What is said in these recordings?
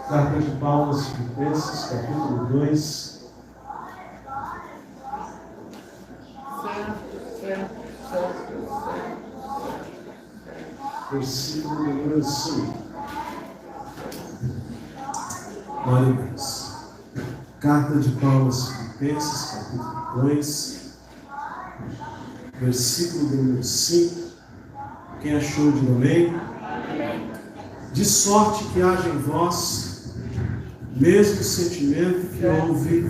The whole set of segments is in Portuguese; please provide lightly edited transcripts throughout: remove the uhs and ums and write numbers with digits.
Carta de Paulo aos Filipenses, capítulo 2. Versículo número 5. Glória a Deus. Carta de Paulo aos Filipenses, capítulo 2, versículo número 5. Quem achou, diga amém. De sorte que haja em vós mesmo sentimento que houve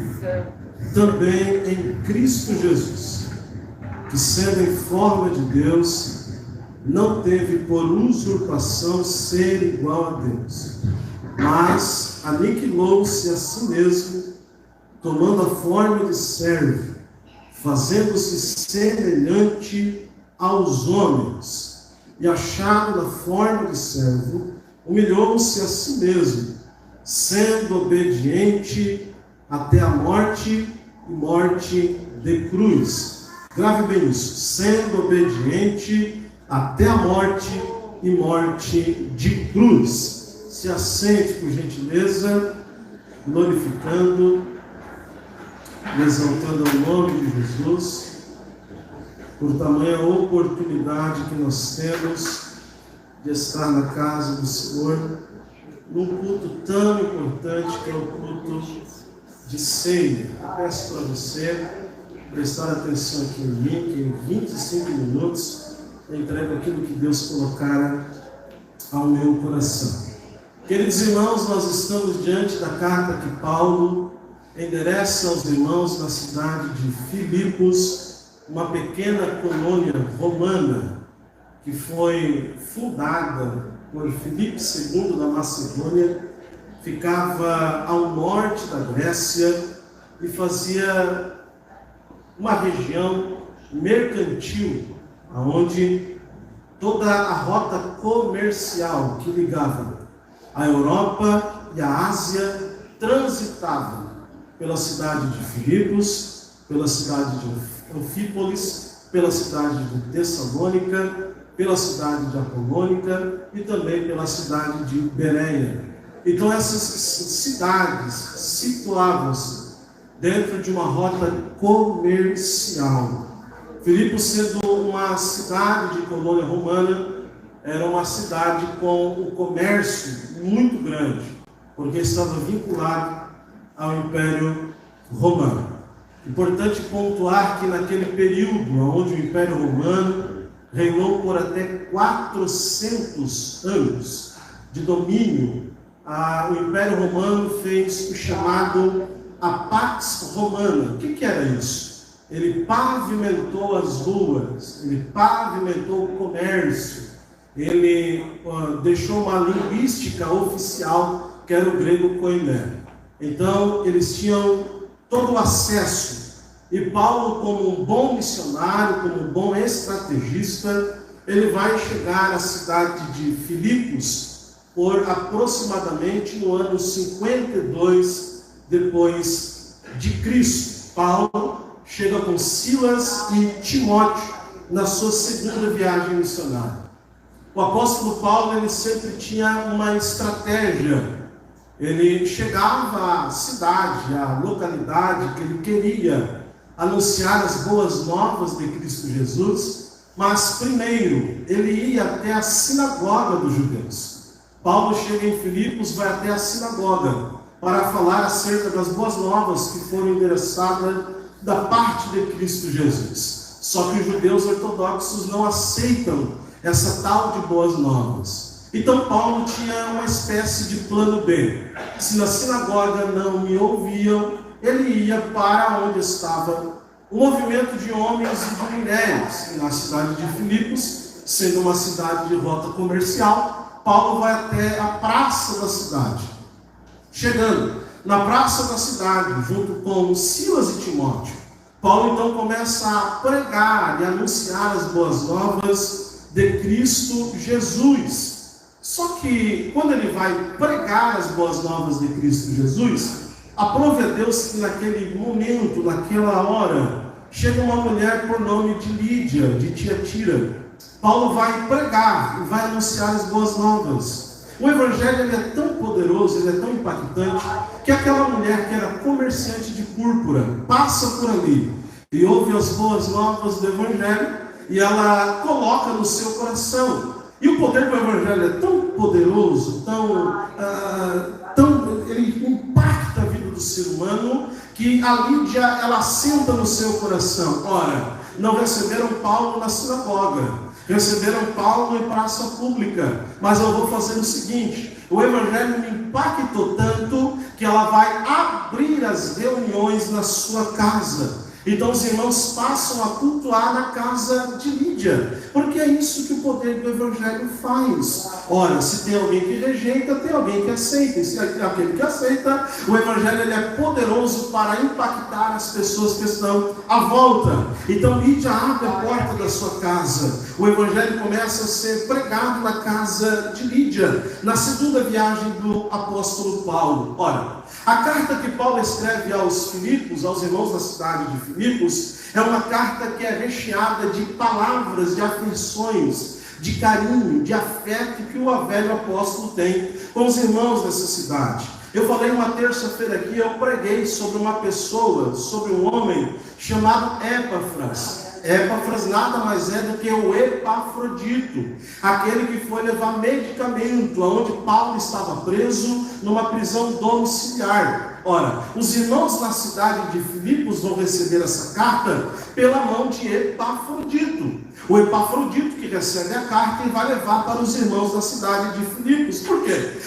também em Cristo Jesus, que sendo em forma de Deus, não teve por usurpação ser igual a Deus, mas aniquilou-se a si mesmo, tomando a forma de servo, fazendo-se semelhante aos homens, e achado na forma de servo, humilhou-se a si mesmo, sendo obediente até a morte e morte de cruz. Grave bem isso, sendo obediente até a morte e morte de cruz. Se assente, por gentileza, glorificando e exaltando o nome de Jesus, por tamanha oportunidade que nós temos de estar na casa do Senhor, num culto tão importante que é o culto de ceia. Eu peço para você prestar atenção aqui em mim, que em 25 minutos eu entrego aquilo que Deus colocara ao meu coração. Queridos irmãos, nós estamos diante da carta que Paulo endereça aos irmãos na cidade de Filipos, uma pequena colônia romana que foi fundada por Filipe II da Macedônia, ficava ao norte da Grécia e fazia uma região mercantil, onde toda a rota comercial que ligava a Europa e a Ásia transitava pela cidade de Filipos, pela cidade de Anfípolis, pela cidade de Tessalônica, pela cidade de Apolônica e também pela cidade de Bereia. Então essas cidades situavam-se dentro de uma rota comercial. Filipos, sendo uma cidade de colônia romana, era uma cidade com um comércio muito grande, porque estava vinculado ao Império Romano. Importante pontuar que naquele período onde o Império Romano reinou por até 400 anos de domínio, o Império Romano fez o chamado a Pax Romana. O que era isso? Ele pavimentou as ruas, ele pavimentou o comércio, ele deixou uma linguística oficial, que era o grego koiné. Então, eles tinham todo o acesso. E Paulo, como um bom missionário, como um bom estrategista, ele vai chegar à cidade de Filipos por aproximadamente no ano 52 depois de Cristo. Paulo chega com Silas e Timóteo na sua segunda viagem missionária. O apóstolo Paulo, ele sempre tinha uma estratégia. Ele chegava à cidade, à localidade que ele queria anunciar as boas novas de Cristo Jesus, mas primeiro ele ia até a sinagoga dos judeus. Paulo chega em Filipos, vai até a sinagoga para falar acerca das boas novas que foram endereçadas da parte de Cristo Jesus. Só que os judeus ortodoxos não aceitam essa tal de boas novas. Então Paulo tinha uma espécie de plano B. Se na sinagoga não me ouviam, ele ia para onde estava o movimento de homens e de mulheres. E na cidade de Filipos, sendo uma cidade de rota comercial, Paulo vai até a praça da cidade. Chegando na praça da cidade, junto com Silas e Timóteo, Paulo então começa a pregar e anunciar as boas novas de Cristo Jesus. Só que quando ele vai pregar as boas novas de Cristo Jesus, aprove a Deus que naquele momento, naquela hora, chega uma mulher por nome de Lídia, de Tiatira. Paulo vai pregar e vai anunciar as boas novas. O Evangelho ele é tão poderoso, ele é tão impactante, que aquela mulher que era comerciante de púrpura passa por ali e ouve as boas novas do Evangelho e ela coloca no seu coração. E o poder do Evangelho é tão poderoso, ele impacta a vida do ser humano, que a Lídia, ela assenta no seu coração. Ora, não receberam Paulo na sinagoga, receberam Paulo em praça pública, mas eu vou fazer o seguinte: o Evangelho me impactou tanto que ela vai abrir as reuniões na sua casa. Então os irmãos passam a cultuar na casa de Lídia, porque é isso que o poder do Evangelho faz. Ora, se tem alguém que rejeita, tem alguém que aceita. E se tem aquele que aceita, o Evangelho ele é poderoso para impactar as pessoas que estão à volta. Então Lídia abre a porta da sua casa. O Evangelho começa a ser pregado na casa de Lídia, na segunda viagem do apóstolo Paulo. Ora, a carta que Paulo escreve aos Filipos, aos irmãos da cidade de Filipos, é uma carta que é recheada de palavras, de aflições, de carinho, de afeto que o velho apóstolo tem com os irmãos dessa cidade. Eu falei uma terça-feira aqui, eu preguei sobre uma pessoa, sobre um homem chamado Epáfras. Epáfras nada mais é do que o Epafrodito, aquele que foi levar medicamento aonde Paulo estava preso numa prisão domiciliar. Ora, os irmãos na cidade de Filipos vão receber essa carta pela mão de Epafrodito. O Epafrodito que recebe a carta e vai levar para os irmãos da cidade de Filipos. Por quê?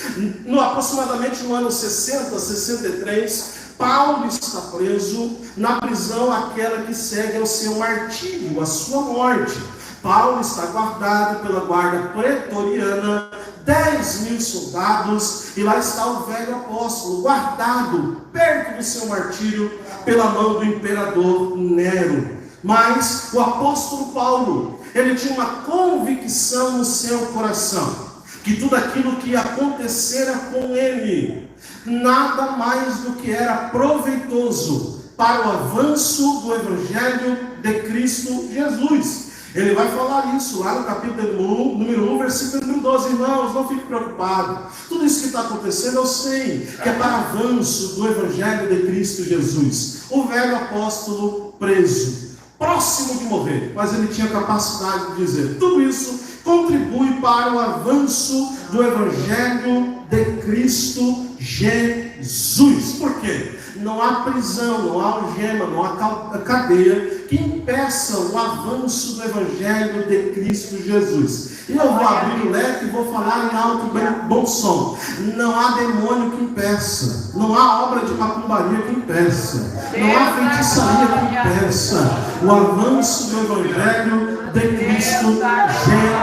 Aproximadamente no ano 60, 63, Paulo está preso na prisão, aquela que segue ao seu martírio, a sua morte. Paulo está guardado pela guarda pretoriana, 10.000 soldados, e lá está o velho apóstolo, guardado perto do seu martírio, pela mão do imperador Nero. Mas o apóstolo Paulo, ele tinha uma convicção no seu coração, que tudo aquilo que acontecera com ele, nada mais do que era proveitoso para o avanço do Evangelho de Cristo Jesus. Ele vai falar isso lá no capítulo número 1, versículo número 12. Irmãos, não fique preocupado. Tudo isso que está acontecendo, eu sei que é para avanço do Evangelho de Cristo Jesus. O velho apóstolo preso, próximo de morrer, mas ele tinha capacidade de dizer: tudo isso contribui para o avanço do Evangelho de Cristo Jesus. Por quê? Não há prisão, não há algema, não há cadeia que impeça o avanço do Evangelho de Cristo Jesus. E eu vou abrir o leque e vou falar em alto e bom som. Não há demônio que impeça, não há obra de macumbaria que impeça, não há feitiçaria que impeça o avanço do Evangelho de Cristo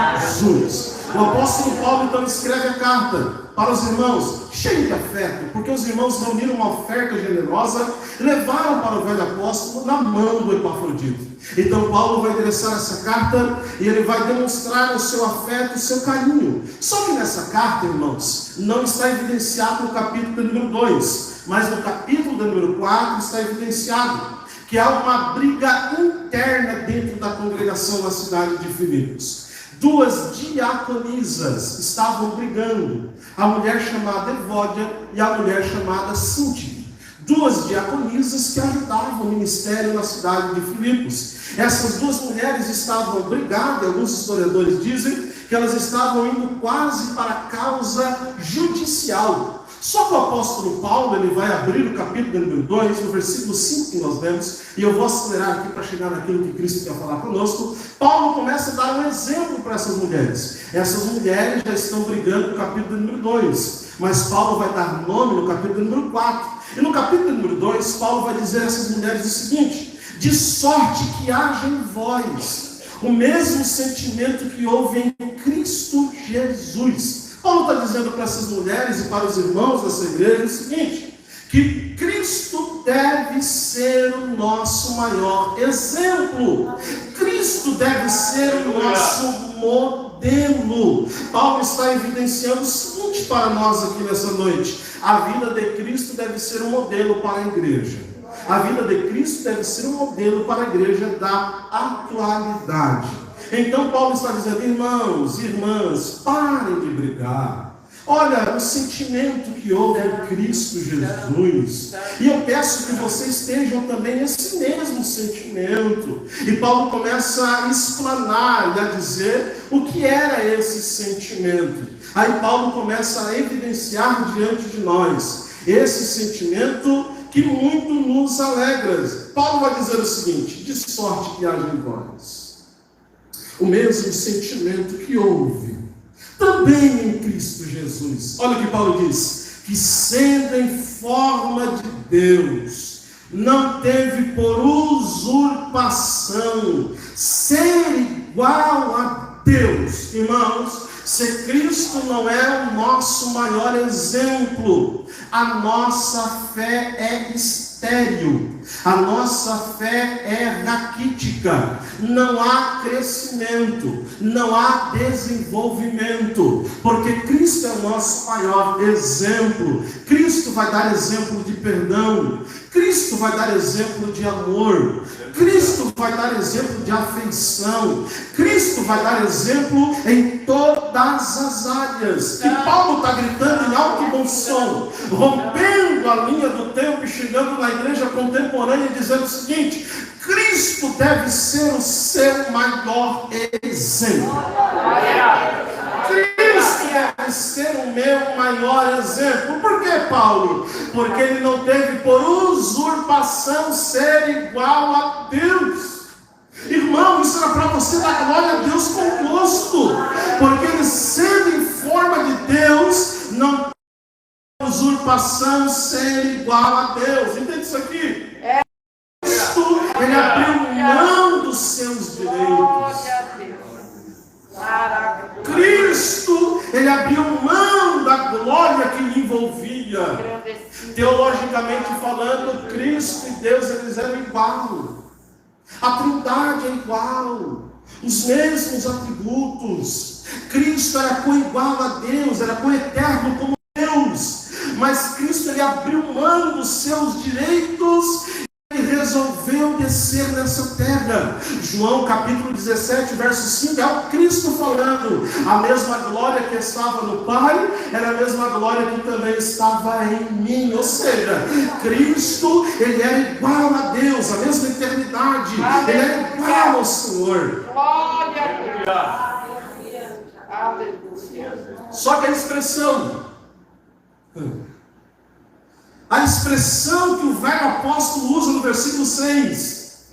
Jesus. O apóstolo Paulo então escreve a carta para os irmãos, cheio de afeto, porque os irmãos reuniram uma oferta generosa e levaram para o velho apóstolo na mão do Epafrodito. Então Paulo vai endereçar essa carta e ele vai demonstrar o seu afeto, o seu carinho. Só que nessa carta, irmãos, não está evidenciado no capítulo número 2, mas no capítulo número 4 está evidenciado que há uma briga interna dentro da congregação da cidade de Filipos. Duas diaconisas estavam brigando, a mulher chamada Evódia e a mulher chamada Síntique. Duas diaconisas que ajudavam o ministério na cidade de Filipos. Essas duas mulheres estavam brigadas, alguns historiadores dizem que elas estavam indo quase para a causa judicial. Só que o apóstolo Paulo, ele vai abrir o capítulo número 2, no versículo 5 que nós lemos, e eu vou acelerar aqui para chegar naquilo que Cristo quer falar conosco. Paulo começa a dar um exemplo para essas mulheres. Essas mulheres já estão brigando no capítulo número 2, mas Paulo vai dar nome no capítulo número 4. E no capítulo número 2, Paulo vai dizer a essas mulheres o seguinte: de sorte que haja em vós o mesmo sentimento que houve em Cristo Jesus. Paulo está dizendo para essas mulheres e para os irmãos dessa igreja o seguinte: que Cristo deve ser o nosso maior exemplo. Cristo deve ser o nosso modelo. Paulo está evidenciando o seguinte para nós aqui nessa noite: a vida de Cristo deve ser um modelo para a igreja. A vida de Cristo deve ser um modelo para a igreja da atualidade. Então Paulo está dizendo: irmãos, irmãs, parem de brigar. Olha, o sentimento que houve em Cristo Jesus. E eu peço que vocês tenham também esse mesmo sentimento. E Paulo começa a explanar e a dizer o que era esse sentimento. Aí Paulo começa a evidenciar diante de nós esse sentimento que muito nos alegra. Paulo vai dizer o seguinte: de sorte que haja em vós o mesmo sentimento que houve também em Cristo Jesus. Olha o que Paulo diz: que sendo em forma de Deus, não teve por usurpação ser igual a Deus. Irmãos, se Cristo não é o nosso maior exemplo, a nossa fé é estéril, a nossa fé é raquítica, não há crescimento, não há desenvolvimento, porque Cristo é o nosso maior exemplo. Cristo vai dar exemplo de perdão, Cristo vai dar exemplo de amor, Cristo vai dar exemplo de afeição, Cristo vai dar exemplo em todas as áreas. E Paulo está gritando em alto e bom som, rompendo a linha do tempo e chegando na igreja contemporânea e dizendo o seguinte: Cristo deve ser o seu maior exemplo. Cristo deve ser o meu maior exemplo. Por que, Paulo? Porque ele não teve por usurpação ser igual a Deus. Irmão, isso era para você dar glória a Deus conosco, porque ele, sendo em forma de Deus, não tem usurpação ser igual a Deus. Entende isso aqui? Cristo, ele abriu mão dos seus direitos. Cristo, ele abriu mão da glória que lhe envolvia. Teologicamente falando, Cristo e Deus, eles eram igual. A Trindade é igual, os mesmos atributos. Cristo era coigual a Deus, era coeterno como Deus. Mas Cristo, ele abriu mão dos seus direitos e resolveu descer nessa terra. João capítulo 17, verso 5, é o Cristo falando. A mesma glória que estava no Pai era a mesma glória que também estava em mim. Ou seja, Cristo, ele era igual a Deus, a mesma eternidade. Ele era igual ao Senhor. Glória a Deus. Aleluia. Só que a expressão que o velho apóstolo usa no versículo 6,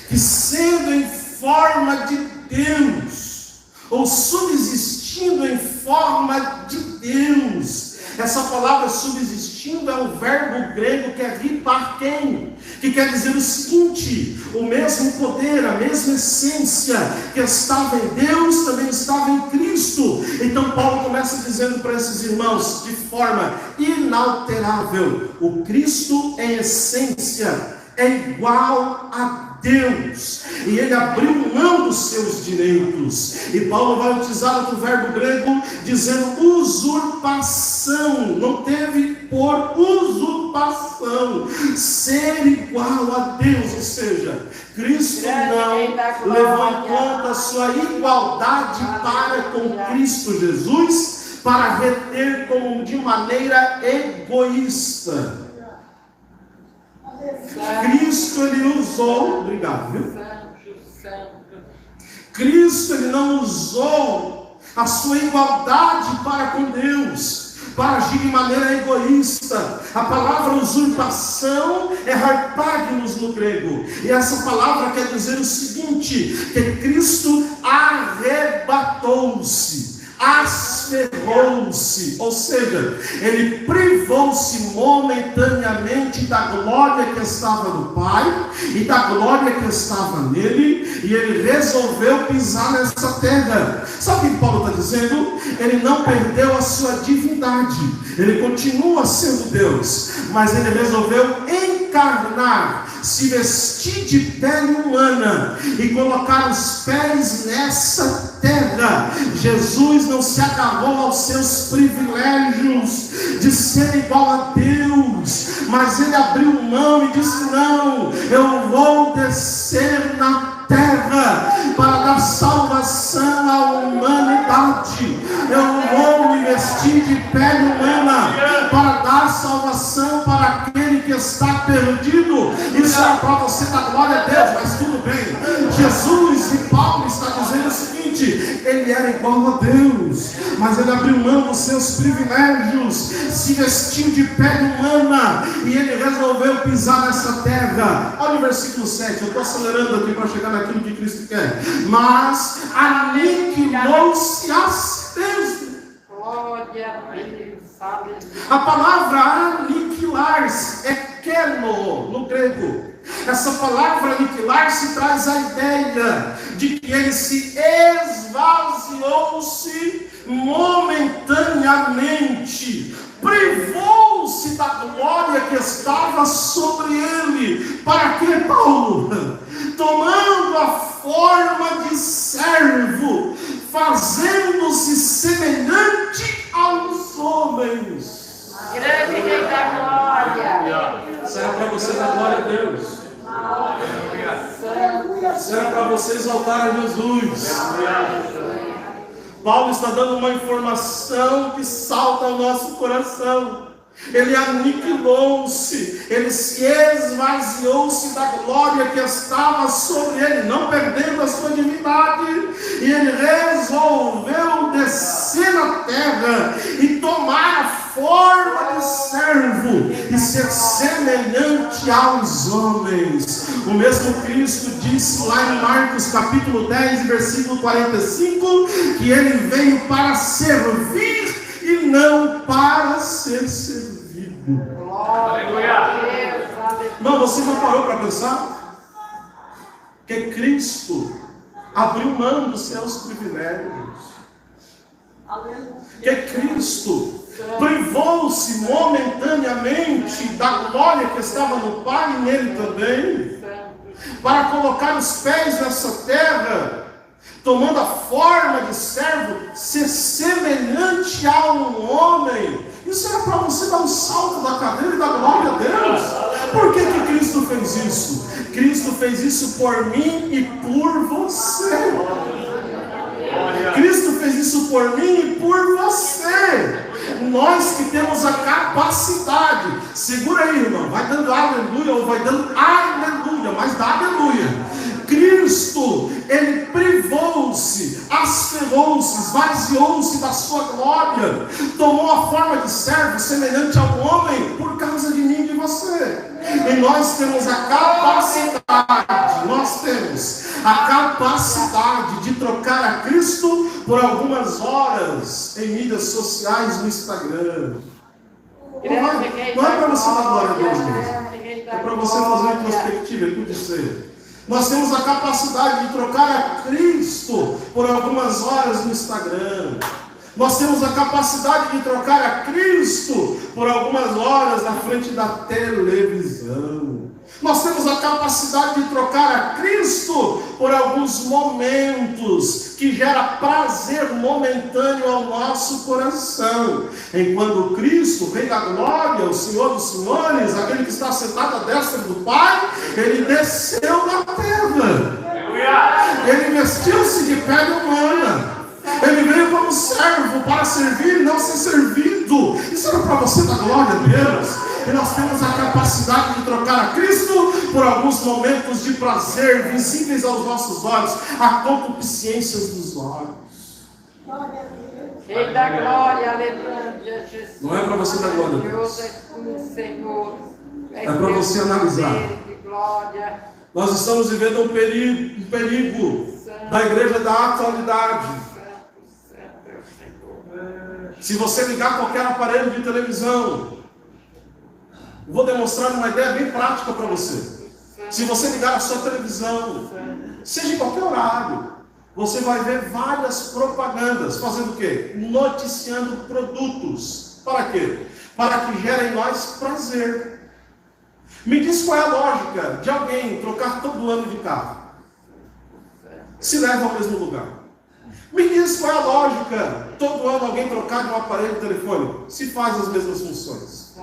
que sendo em forma de Deus, ou subsistindo em forma de Deus, essa palavra subsistindo é um verbo grego que é hiparken, que quer dizer o seguinte: o mesmo poder, a mesma essência que estava em Deus, também estava em Cristo. Então Paulo começa dizendo para esses irmãos, de forma inalterável, o Cristo em essência é igual a Deus, e ele abriu mão dos seus direitos. E Paulo vai utilizar outro verbo grego dizendo usurpação. Não teve por usurpação ser igual a Deus, ou seja, Cristo não levou em conta a sua igualdade para com Cristo Jesus, para reter como de maneira egoísta. Cristo, ele usou, obrigado, viu? Cristo, ele não usou a sua igualdade para com Deus, para agir de maneira egoísta. A palavra usurpação é harpagnus no grego, e essa palavra quer dizer o seguinte: que Cristo arrebatou-se, asferrou-se, ou seja, ele privou-se momentaneamente da glória que estava no Pai e da glória que estava nele, e ele resolveu pisar nessa terra. Sabe o que Paulo está dizendo? Ele não perdeu a sua divindade, ele continua sendo Deus, mas ele resolveu encarnar, se vestir de pele humana e colocar os pés nessa terra. Jesus não se agarrou aos seus privilégios de ser igual a Deus, mas ele abriu mão e disse: não, eu vou descer na terra para dar salvação à humanidade. Eu vou me vestir de pele humana para dar salvação para aquele que está perdido. Isso é para você dar glória a Deus, mas tudo bem. Jesus e Paulo está dizendo o seguinte: ele era igual a Deus, mas ele abriu mão dos seus privilégios, se vestiu de pele humana e ele resolveu pisar nessa terra. Olha o versículo 7, eu estou acelerando aqui para chegar naquilo que Cristo quer. Mas aniquilou-se a si mesmo. Glória a Deus. A palavra aniquilar-se é keno no grego. Essa palavra aniquilar-se traz a ideia de que ele se esvaziou-se momentaneamente, privou-se da glória que estava sobre ele. Para que, Paulo? Tomando a forma de servo, fazendo-se semelhante aos homens. Grande Rei da Glória. Será para você dar glória a Deus? Será para você exaltar a Jesus? Paulo está dando uma informação que salta ao nosso coração. Ele aniquilou-se, ele se esvaziou-se da glória que estava sobre ele, não perdendo a sua divindade, e ele resolveu descer na terra e tomar a forma de servo e ser semelhante aos homens. O mesmo Cristo disse lá em Marcos capítulo 10, versículo 45, que ele veio para servir e não para ser servido. Aleluia. Mas você não parou para pensar? Que Cristo abriu mão dos seus privilégios. Que Cristo privou-se momentaneamente da glória que estava no Pai e nele também, para colocar os pés nessa terra, tomando a forma de servo, ser semelhante a um homem. Isso era para você dar um salto da cadeira e dar glória a Deus. Por que Cristo fez isso? Cristo fez isso por mim e por você. Cristo fez isso por mim e por você. Nós que temos a capacidade, segura aí, irmão, vai dando aleluia ou vai dando aleluia, mas dá aleluia. Cristo, ele privou-se, asferrou-se, esvaziou-se da sua glória, tomou a forma de servo semelhante ao homem por causa de mim e de você. E nós temos a capacidade de trocar a Cristo por algumas horas em mídias sociais, no Instagram. Não é para você dar glória a Deus mesmo, é para você fazer uma perspectiva, é tudo isso. Nós temos a capacidade de trocar a Cristo por algumas horas no Instagram. Nós temos a capacidade de trocar a Cristo por algumas horas na frente da televisão. Nós temos a capacidade de trocar a Cristo por alguns momentos que gera prazer momentâneo ao nosso coração. Enquanto Cristo, o Rei da Glória, o Senhor dos Senhores, aquele que está sentado à destra do Pai, ele desceu na terra. Ele vestiu-se de pele humana. Ele veio como servo para servir e não ser servido. Isso era para você dar glória a Deus. E nós temos a capacidade de trocar a Cristo por alguns momentos de prazer visíveis aos nossos olhos, a concupiscências dos olhos. Rei da glória, aleluia, Jesus. Não é para você dar glória a Deus. É para você analisar. Nós estamos vivendo um perigo da igreja da atualidade. Se você ligar qualquer aparelho de televisão, vou demonstrar uma ideia bem prática para você. Se você ligar a sua televisão, seja em qualquer horário, você vai ver várias propagandas, fazendo o quê? Noticiando produtos. Para quê? Para que gere em nós prazer. Me diz qual é a lógica de alguém trocar todo ano de carro, se leva ao mesmo lugar. Me diz qual é a lógica, todo ano alguém trocar de um aparelho telefônico, se faz as mesmas funções.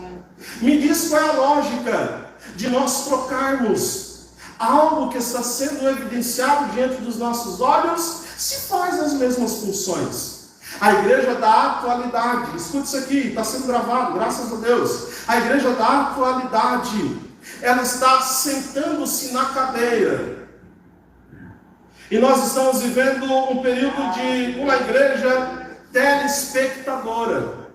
Me diz qual é a lógica de nós trocarmos algo que está sendo evidenciado diante dos nossos olhos, se faz as mesmas funções. A igreja da atualidade, escute isso aqui, está sendo gravado, graças a Deus. A igreja da atualidade, ela está sentando-se na cadeira. E nós estamos vivendo um período de uma igreja telespectadora.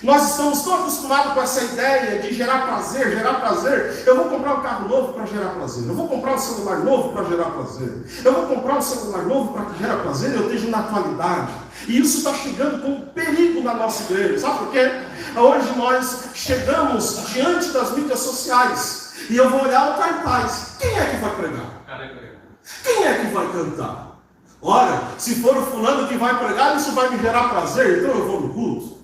Nós estamos tão acostumados com essa ideia de gerar prazer, gerar prazer. Eu vou comprar um carro novo para gerar prazer. Eu vou comprar um celular novo para gerar prazer. Eu vou comprar um celular novo para gerar prazer. Eu esteja na atualidade. E isso está chegando com um perigo na nossa igreja. Sabe por quê? Hoje nós chegamos diante das mídias sociais. E eu vou olhar o cartaz. Quem é que vai pregar? Quem é que vai cantar? Ora, se for o fulano que vai pregar, isso vai me gerar prazer. Então eu vou no culto.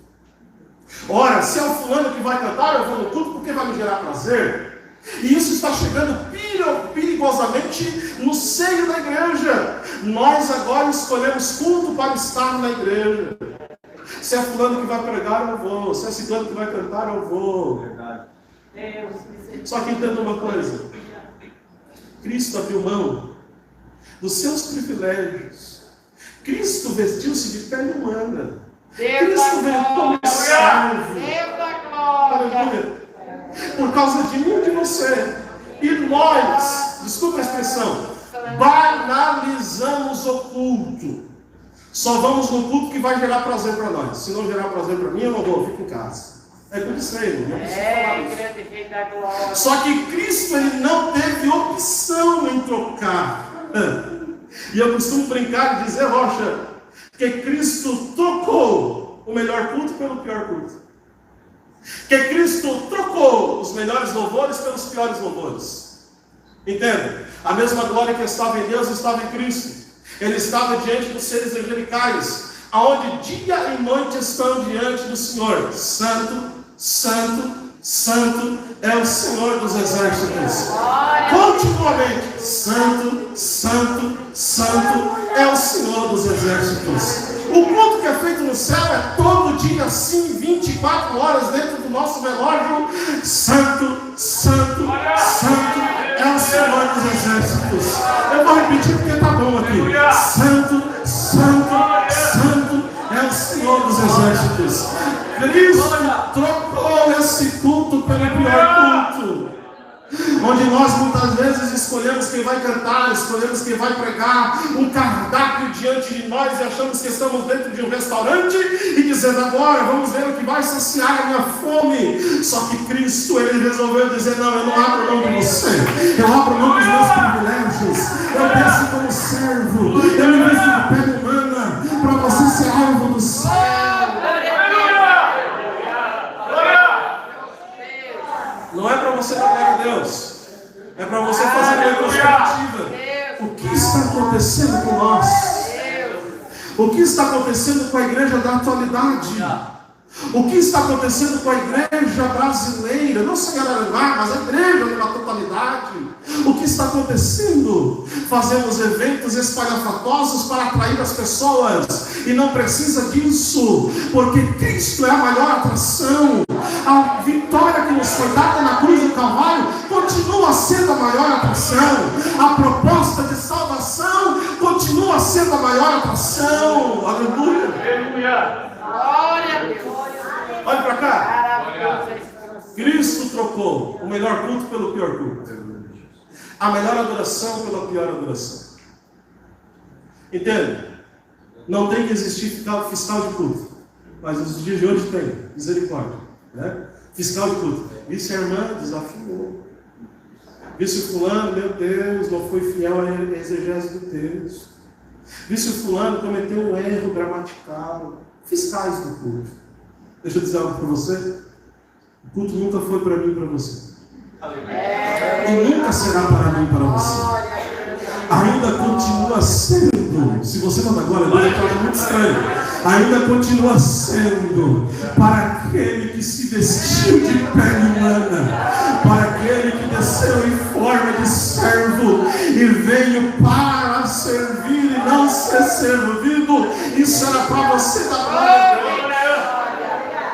Ora, se é o fulano que vai cantar, eu vou no culto porque vai me gerar prazer. E isso está chegando perigosamente no seio da igreja. Nós agora escolhemos culto para estar na igreja. Se é fulano que vai pregar, eu vou. Se é ciclano que vai cantar, eu vou. Só que entenda uma coisa. Cristo abriu mão dos seus privilégios. Cristo vestiu-se de pele humana. Cristo veio como servo. Aleluia. Por causa de mim e de você. E nós, desculpa a expressão, banalizamos o culto. Só vamos no culto que vai gerar prazer para nós. Se não gerar prazer para mim, eu não vou, eu fico em casa. É como isso aí, não preciso falar. Só que Cristo, ele não teve opção em trocar. E eu costumo brincar e dizer, Rocha, que Cristo trocou o melhor culto pelo pior culto. Que Cristo trocou os melhores louvores pelos piores louvores. Entende? A mesma glória que estava em Deus estava em Cristo. Ele estava diante dos seres angelicais, aonde dia e noite estão diante do Senhor. Santo, Santo, Santo é o Senhor dos exércitos. Continuamente, Santo, Santo, Santo é o Senhor dos exércitos. O culto que é feito no céu é todo dia assim, 24 horas dentro do nosso relógio. Santo, Santo, Santo é o Senhor dos exércitos. Eu vou repetir porque está bom aqui. Santo, Santo, Santo é o Senhor dos exércitos. Cristo trocou esse culto pelo pior culto. Onde nós muitas vezes escolhemos quem vai cantar, escolhemos quem vai pregar, um cardápio diante de nós e achamos que estamos dentro de um restaurante e dizendo agora, vamos ver o que vai saciar a minha fome. Só que Cristo, ele resolveu dizer, não, eu não abro mão de você, eu abro mão dos meus privilégios, eu desço como servo, eu me visto de pele humana, para você ser alvo do céu. Não é para você adorar a Deus, é para você fazer uma retrospectiva. O que está acontecendo com nós? O que está acontecendo com a igreja da atualidade? O que está acontecendo com a igreja brasileira? Não só em Araranguá, mas a igreja na totalidade. O que está acontecendo? Fazemos eventos espalhafatosos para atrair as pessoas. E não precisa disso, porque Cristo é a maior atração. A vitória que nos foi dada na cruz do Calvário continua sendo a maior atração. A proposta de salvação continua sendo a maior atração. Aleluia. Glória a Deus. Olha para cá. Cristo trocou o melhor culto pelo pior culto. A melhor adoração pela pior adoração. Entende? Não tem que existir fiscal de culto. Mas nos dias de hoje tem. Misericórdia. Né? Fiscal de culto. Vice a irmã desafiou. Vice fulano, meu Deus, não foi fiel à exegese do texto. Vice fulano cometeu um erro gramatical. Fiscais do culto. Deixa eu dizer algo para você. O culto nunca foi para mim e para você. E nunca será para mim e para você. Ainda continua sendo. Se você não dá glória, é muito estranho. Ainda continua sendo para aquele que se vestiu de pele humana, para aquele que desceu em forma de servo e veio para servir e não ser servido. Isso era para você dar glória.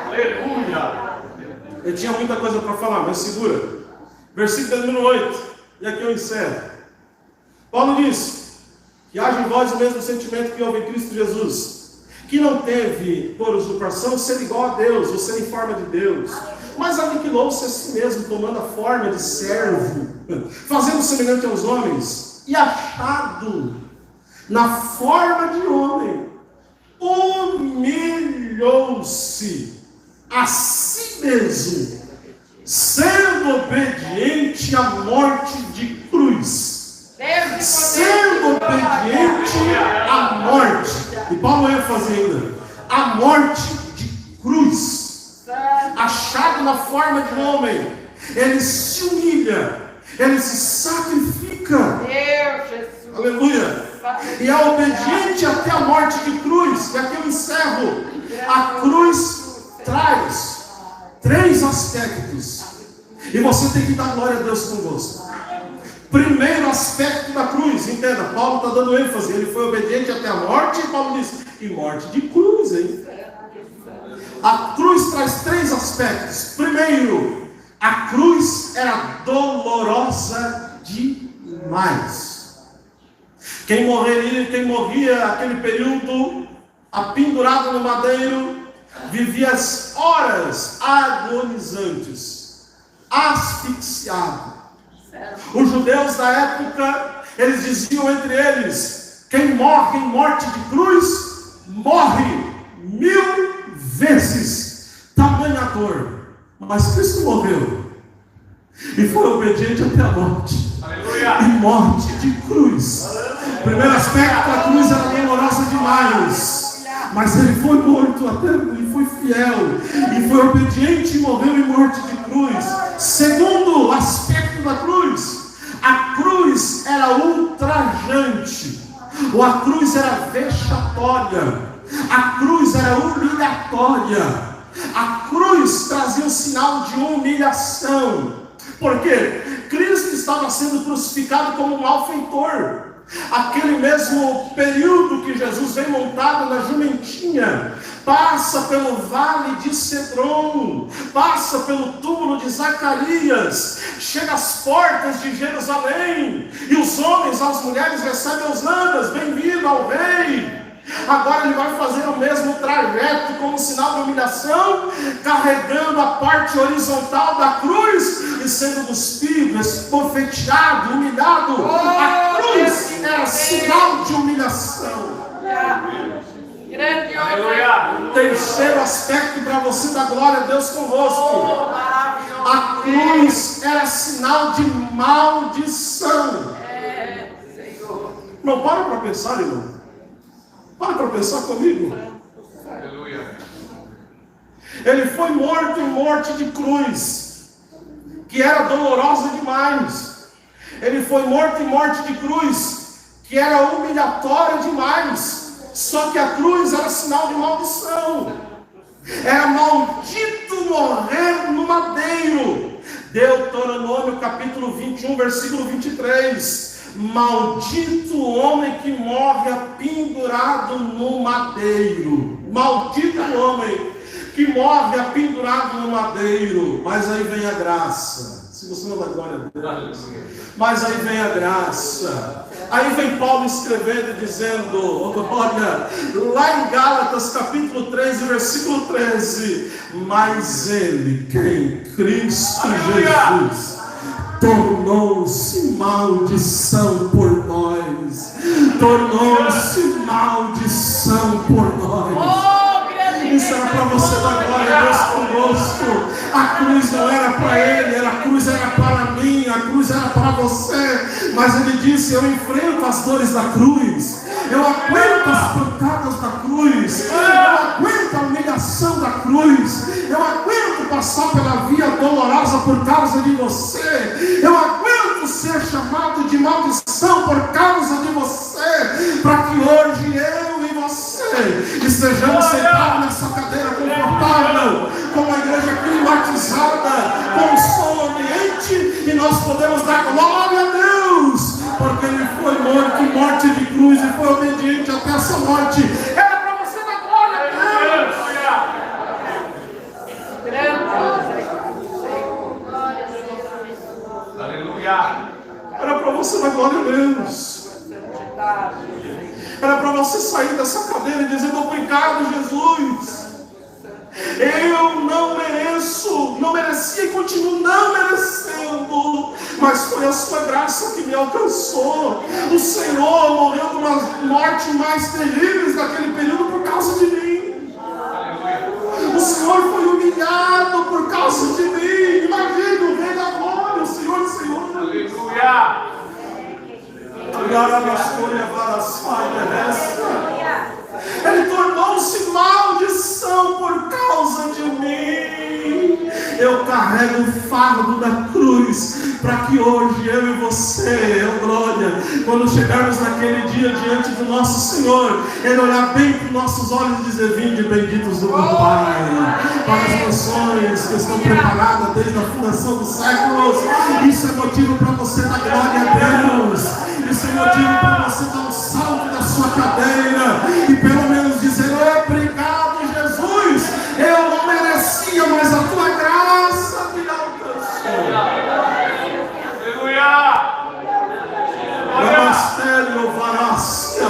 Aleluia! Eu tinha muita coisa para falar, mas segura. Versículo número 8. E aqui eu encerro. Paulo diz que haja em vós o mesmo sentimento que houve em Cristo Jesus, que não teve por usurpação ser igual a Deus, ou ser em forma de Deus, mas aniquilou-se a si mesmo, tomando a forma de servo, fazendo semelhante aos homens, e achado na forma de homem, humilhou-se a si mesmo, sendo obediente à morte de cruz. Sendo obediente à morte. E Paulo ênfase ainda. A morte de cruz. Achado na forma de homem. Ele se humilha. Ele se sacrifica. Aleluia. E é obediente até a morte de cruz. E aqui eu encerro. A cruz traz 3 aspectos. E você tem que dar glória a Deus convosco. Primeiro aspecto da cruz, entenda, Paulo está dando ênfase, ele foi obediente até a morte, e Paulo diz, e morte de cruz, hein? A cruz traz 3 aspectos. Primeiro, a cruz era dolorosa demais. Quem morria naquele período, apendurado no madeiro, vivia as horas agonizantes, asfixiado. Os judeus da época, eles diziam entre eles, quem morre em morte de cruz, morre 1000 vezes. Tamanha dor. Mas Cristo morreu e foi obediente até a morte. Aleluia. E morte de cruz. Primeiro aspecto, a cruz era dolorosa demais. Mas ele foi morto até, ele foi fiel e foi obediente e morreu em morte de cruz. Segundo aspecto da cruz, a cruz era ultrajante, ou a cruz era vexatória, a cruz era humilhatória, a cruz trazia um sinal de humilhação. Por quê? Cristo estava sendo crucificado como um malfeitor. Aquele mesmo período que Jesus vem montado na jumentinha, passa pelo vale de Cedron, passa pelo túmulo de Zacarias, chega às portas de Jerusalém, e os homens, as mulheres recebem hosannas, bem-vindo ao rei. Agora ele vai fazer o mesmo trajeto como sinal de humilhação, carregando a parte horizontal da cruz e sendo cuspido, esbofeteado, humilhado. A cruz era sinal de humilhação. Terceiro aspecto para você dar glória a Deus convosco. A cruz era sinal de maldição. Não para pensar, irmão. Para pensar comigo. Aleluia. Ele foi morto em morte de cruz, que era dolorosa demais. Ele foi morto em morte de cruz, que era humilhatória demais. Só que a cruz era sinal de maldição. Era maldito morrer no madeiro. Deuteronômio capítulo 21, versículo 23. Maldito o homem que morre apendurado no madeiro. Maldito o homem que morre apendurado no madeiro. Mas aí vem a graça. Se você não dá glória a Deus. Mas aí vem a graça. Aí vem Paulo escrevendo e dizendo, olha, lá em Gálatas capítulo 13, versículo 13. Mas ele, quem? Cristo Jesus, tornou-se maldição por nós. Tornou-se maldição por nós. Isso era para você dar glória a Deus conosco. A cruz não era para ele, a cruz era para mim, a cruz era para você. Mas ele disse, eu enfrento as dores da cruz, eu aguento as pancadas da cruz, eu aguento a humilhação da cruz, eu aguento passar pela via dolorosa por causa de você, eu aguento ser chamado de maldição por causa de você, para que hoje eu e você estejamos sentados nessa cadeira confortável, com a igreja climatizada, com o som ambiente, e nós podemos dar glória a Deus, porque ele foi morto em morte de cruz e foi obediente até essa morte. Era para você dar glória a Deus. Aleluia. Era para você dar glória a Deus. Era para você sair dessa cadeira dizendo: obrigado, Jesus. Eu não mereço, não merecia e continuo não merecendo, mas foi a sua graça que me alcançou. O Senhor morreu de uma morte mais terríveis naquele período por causa de mim. O Senhor foi humilhado por causa de mim. Imagina o Rei da Glória, o Senhor do Senhor. Aleluia. Ele tornou-se maldição por causa de mim. Eu carrego o fardo da cruz para que hoje eu e você, glória, quando chegarmos naquele dia diante do nosso Senhor, Ele olhar bem para os nossos olhos e dizer: vinde benditos do meu Pai, para as nações que estão preparadas desde a fundação dos séculos. Isso é motivo para você dar glória a Deus. Isso é motivo para você dar um salto da sua cadeira e pelo menos dizer: obrigado, Jesus. Eu não merecia, mas a tua graça me alcançou. Aleluia. Namaste, Varasca.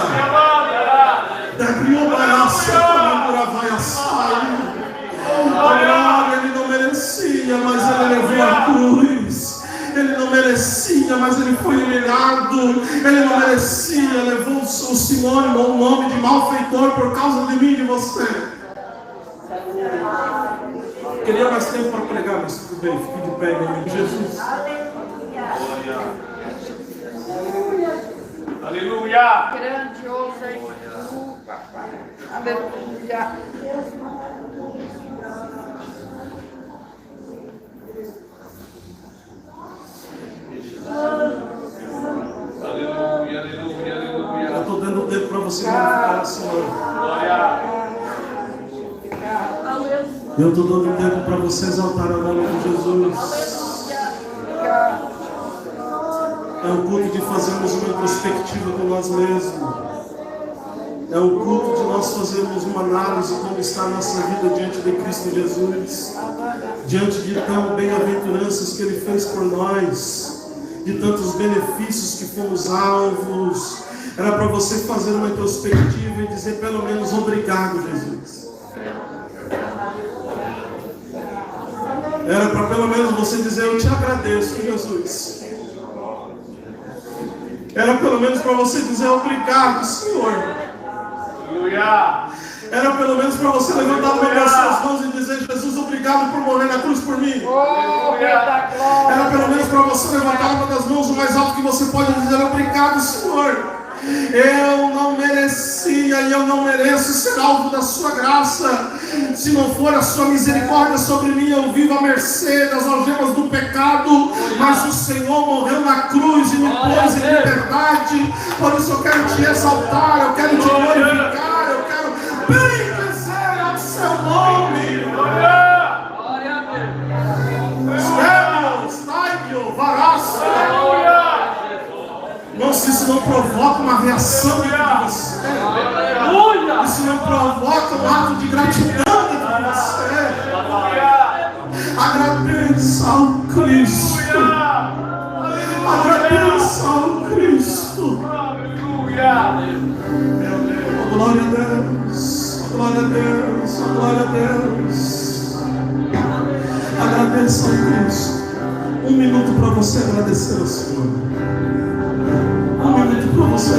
Dagrio Varasca, Tamura vai assar. Agora ele não merecia, mas ele levou a cruz. Ele não merecia, mas ele foi humilhado. Ele não merecia, levou o sinônimo, o nome de malfeitor por causa de mim e de você. Queria mais tempo para pregar, mas tudo bem, fique de pé em nome de Jesus. Aleluia. Grandioso é tu, papai. Aleluia. Aleluia, aleluia, aleluia. Eu estou dando tempo para você glorificar o Senhor. Glória. Eu estou dando tempo para você exaltar o nome de Jesus. É o culto de fazermos uma introspectiva com nós mesmos. É o culto de nós fazermos uma análise de como está a nossa vida diante de Cristo Jesus. Diante de tão bem-aventuranças que Ele fez por nós. De tantos benefícios que fomos alvos. Era para você fazer uma introspectiva e dizer pelo menos: obrigado, Jesus. Era para pelo menos você dizer: eu te agradeço, Jesus. Era pelo menos para você dizer: obrigado, Senhor. Aleluia. Era pelo menos para você levantar uma das suas mãos e dizer: Jesus, obrigado por morrer na cruz por mim. Oh, Rei da glória. Era pelo menos para você levantar uma das mãos o mais alto que você pode e dizer: obrigado, Senhor. Eu não merecia e eu não mereço ser alvo da sua graça. Se não for a sua misericórdia sobre mim, eu vivo à mercê das algemas do pecado. Mas o Senhor morreu na cruz e me pôs em liberdade. Por isso eu quero te exaltar, eu quero te glorificar, eu quero bendizer ao seu nome. Glória a Deus. Stênio, Varasca. Não, se isso não provoca uma reação dentro de você, isso não provoca um ato de gratidão dentro de você, agradeça ao Cristo, agradeça ao Cristo. Oh, glória a Deus, oh, glória a Deus, oh, glória a Deus. Agradeça ao Cristo. Um minuto para você agradecer ao Senhor. Um minuto para você